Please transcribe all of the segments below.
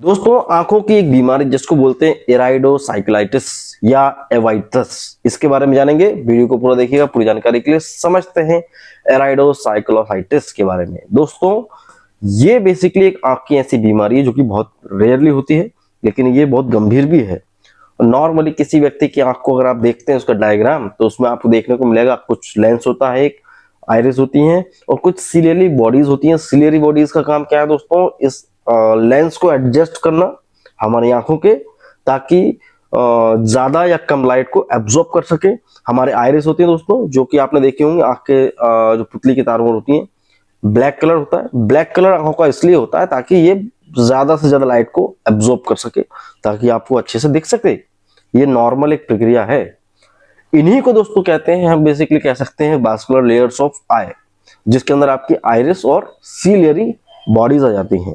दोस्तों, आंखों की एक बीमारी जिसको बोलते हैं एराइडोसाइक्लाइटिस या एवाइटस, इसके बारे में जानेंगे। वीडियो को पूरा देखिएगा, पूरी जानकारी के लिए समझते हैं एराइडोसाइक्लोसाइटिस के बारे में। दोस्तों, ये बेसिकली एक आंख की ऐसी बीमारी है जो कि बहुत रेयरली होती है, लेकिन ये बहुत गंभीर भी है। नॉर्मली किसी व्यक्ति की आंख को अगर आप देखते हैं उसका डायग्राम, तो उसमें आपको देखने को मिलेगा कुछ लेंस होता है, एक आइरिस होती है और कुछ सिलियरी बॉडीज होती हैं। सिलियरी बॉडीज का काम क्या है दोस्तों? इस लेंस को एडजस्ट करना हमारी आंखों के, ताकि ज्यादा या कम लाइट को एब्जॉर्ब कर सके। हमारे आइरिस होती है दोस्तों, जो कि आपने देखे होंगे, आंख के जो पुतली की तारबून होती है, ब्लैक कलर होता है। ब्लैक कलर आंखों का इसलिए होता है ताकि ये ज्यादा से ज्यादा लाइट को एब्जॉर्ब कर सके, ताकि आपको अच्छे से दिख सके। ये नॉर्मल एक प्रक्रिया है। इन्हीं को दोस्तों कहते हैं, हम बेसिकली कह सकते हैं वास्कुलर लेयर्स ऑफ आई, जिसके अंदर आपकी आइरिस और सिलियरी बॉडीज आ जाती हैं।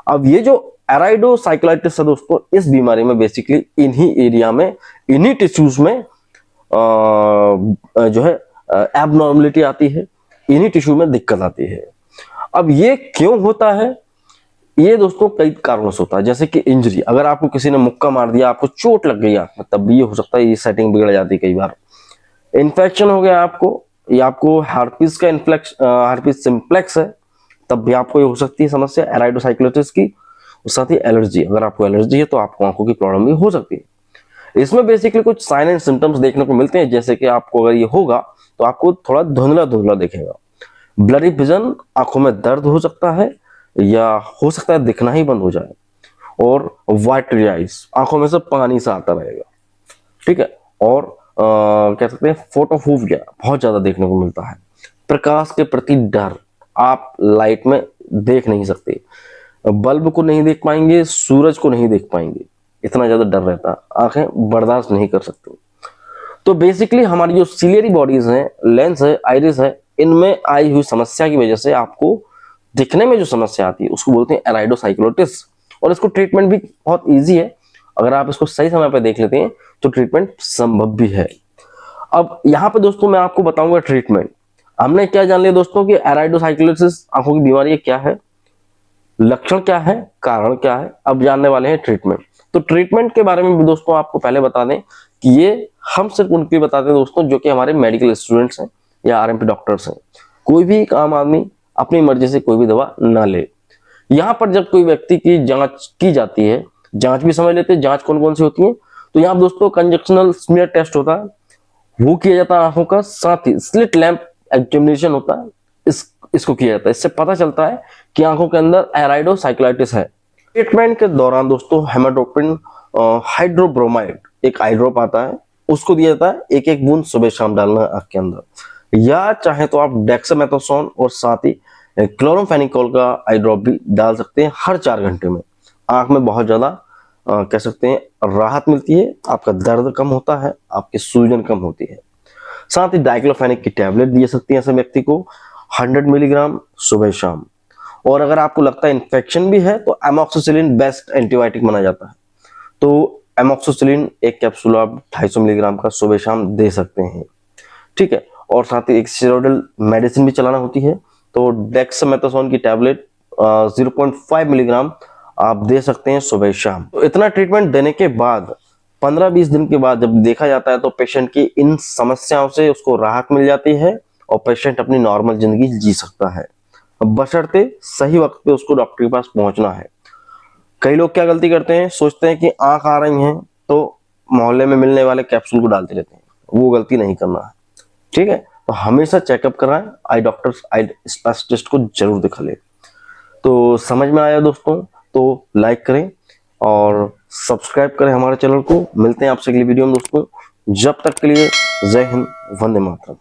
अब ये जो एराइडोसाइक्लाइटिस है दोस्तों, इस बीमारी में बेसिकली इन्हीं एरिया में, इन्हीं टिश्यूज में जो है एबनॉर्मलिटी आती है, इन्हीं टिश्यू में दिक्कत आती है। अब ये क्यों होता है? ये दोस्तों कई कारणों से होता है, जैसे कि इंजरी। अगर आपको किसी ने मुक्का मार दिया, आपको चोट लग गई आंख में, तब ये हो सकता है, ये सेटिंग बिगड़ जाती है कई बार। इन्फेक्शन हो गया आपको, या आपको हार्पिस का हार्पिस सिम्प्लेक्स है, तब भी आपको ये हो सकती है समस्या एराइडोसाइक्लोसिस की। और साथ ही एलर्जी, अगर आपको एलर्जी है तो आपको आंखों की प्रॉब्लम भी हो सकती है। इसमें बेसिकली कुछ साइन एंड सिम्टम्स देखने को मिलते हैं, जैसे कि आपको अगर ये होगा तो आपको थोड़ा धुंधला धुंधला दिखेगा, ब्लरी विजन, आंखों में दर्द हो सकता है, या हो सकता है दिखना ही बंद हो जाए, और वाटरी आइज, आंखों में से पानी सा आता रहेगा। ठीक है। और कह सकते हैं फोटोफोबिया बहुत ज्यादा देखने को मिलता है। प्रकाश के प्रति डर, आप लाइट में देख नहीं सकते, बल्ब को नहीं देख पाएंगे, सूरज को नहीं देख पाएंगे, इतना ज्यादा डर रहता है, आंखें बर्दाश्त नहीं कर सकती। तो बेसिकली हमारी जो सिलियरी बॉडीज हैं, लेंस है, आइरिस है, इनमें आई हुई समस्या की वजह से आपको दिखने में जो समस्या आती है उसको बोलते हैं एराइडोसाइक्लोसिस। और इसको ट्रीटमेंट भी बहुत ईजी है, अगर आप इसको सही समय पर देख लेते हैं तो ट्रीटमेंट संभव भी है। अब यहाँ पे दोस्तों मैं आपको बताऊंगा ट्रीटमेंट। हमने क्या जान लिया दोस्तों कि एराइडोसाइक्लोसिस आंखों की बीमारी क्या है, लक्षण क्या है, कारण क्या है। अब जानने वाले हैं ट्रीटमेंट। तो ट्रीटमेंट के बारे में भी दोस्तों आपको पहले बता दें कि ये हम सिर्फ उनके बताते हैं दोस्तों जो कि हमारे मेडिकल स्टूडेंट्स हैं या आरएमपी डॉक्टर्स हैं। कोई भी एक आम आदमी अपनी मर्जी से कोई भी दवा ना ले। यहाँ पर जब कोई व्यक्ति की जांच की जाती है, जांच भी समझ लेते हैं जांच कौन कौन सी होती है। तो यहाँ दोस्तों कंजक्शनल स्मीयर टेस्ट होता है, वो किया जाता है आंखों का। साथ ही स्लिट लैंप एग्जामिनेशन होता है, इसको किया जाता है। इससे पता चलता है कि आंखों के अंदर एराइडोसाइक्लाइटिस है। ट्रीटमेंट के दौरान दोस्तों हेमाटोक्विन हाइड्रोब्रोमाइड, एक आई ड्रॉप आता है, उसको दिया जाता है। एक एक बूंद सुबह शाम डालना है आंख के अंदर, या चाहे तो आप डेक्सामेथासोन और साथ ही क्लोरामफेनिकोल का आई ड्रॉप भी डाल सकते हैं हर 4 घंटे में। आंख में बहुत ज्यादा कह सकते हैं राहत मिलती है, आपका दर्द कम होता है, आपकी सूजन कम होती है। साथ ही डाइक्लोफेनिक की टैबलेट दी सकती है ऐसे व्यक्ति को 100 मिलीग्राम सुबह शाम। और अगर आपको लगता है इन्फेक्शन भी है तो एमॉक्सिसिलिन बेस्ट एंटीबायोटिक माना जाता है। तो एमॉक्सिसिलिन एक कैप्सूल आप 250 मिलीग्राम का सुबह शाम दे सकते हैं। ठीक है। और साथ ही एक स्टेरॉइडल मेडिसिन भी चलाना होती है, तो डेक्सामेथासोन की टैबलेट 0.5 मिलीग्राम आप दे सकते हैं सुबह शाम। तो इतना ट्रीटमेंट देने के बाद 15-20 दिन के बाद जब देखा जाता है तो पेशेंट की इन समस्याओं से उसको राहत मिल जाती है और पेशेंट अपनी नॉर्मल जिंदगी जी सकता है, बशर्ते सही वक्त पे उसको डॉक्टर के पास पहुंचना है। कई लोग क्या गलती करते हैं, सोचते हैं कि आंख आ रही है तो मोहल्ले में मिलने वाले कैप्सूल को डालते रहते हैं। वो गलती नहीं करना है। ठीक है। तो हमेशा चेकअप कराएं, आई डॉक्टर, आई स्पेशलिस्ट को जरूर दिखा ले। तो समझ में आया दोस्तों तो लाइक करें और सब्सक्राइब करें हमारे चैनल को। मिलते हैं आपसे अगली वीडियो में दोस्तों, जब तक के लिए जय हिंद, वंदे मातरम।